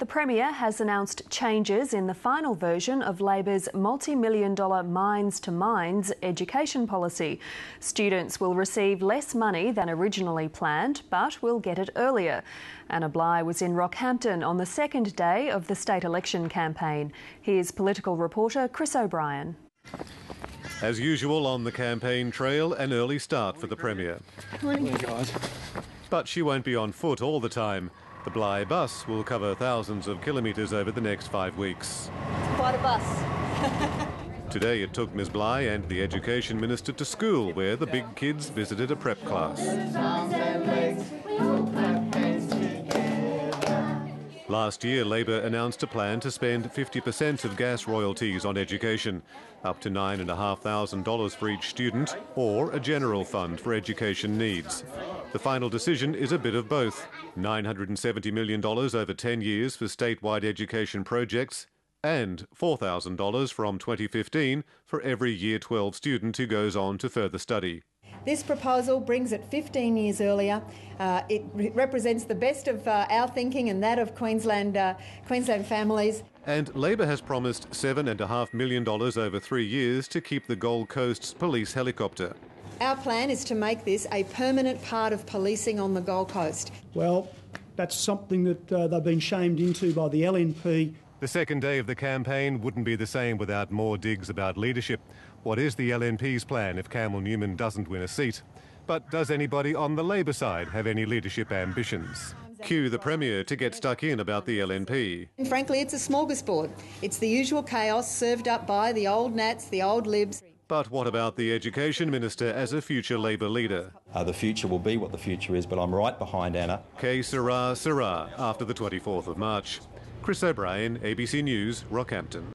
The Premier has announced changes in the final version of Labor's multi-million-dollar Mines to Minds education policy. Students will receive less money than originally planned, but will get it earlier. Anna Bligh was in Rockhampton on the second day of the state election campaign. Here's political reporter Chris O'Brien. As usual on the campaign trail, an early start for the Premier. Morning, guys. But she won't be on foot all the time. The Bligh bus will cover thousands of kilometres over the next 5 weeks. It's quite a bus. Today it took Ms Bligh and the Education Minister to school, where the big kids visited a prep class. Last year, Labor announced a plan to spend 50% of gas royalties on education, up to $9,500 for each student, or a general fund for education needs. The final decision is a bit of both: $970 million over 10 years for statewide education projects, and $4,000 from 2015 for every Year 12 student who goes on to further study. This proposal brings it 15 years earlier. It represents the best of our thinking and that of Queensland families. And Labor has promised $7.5 million over 3 years to keep the Gold Coast's police helicopter. Our plan is to make this a permanent part of policing on the Gold Coast. Well, that's something that they've been shamed into by the LNP. The second day of the campaign wouldn't be the same without more digs about leadership. What is the LNP's plan if Campbell Newman doesn't win a seat? But does anybody on the Labor side have any leadership ambitions? Cue the Premier to get stuck in about the LNP. And frankly, it's a smorgasbord. It's the usual chaos served up by the old Nats, the old Libs. But what about the Education Minister as a future Labor leader? The future will be what the future is, but I'm right behind Anna. Que sera, sera, after the 24th of March. Chris O'Brien, ABC News, Rockhampton.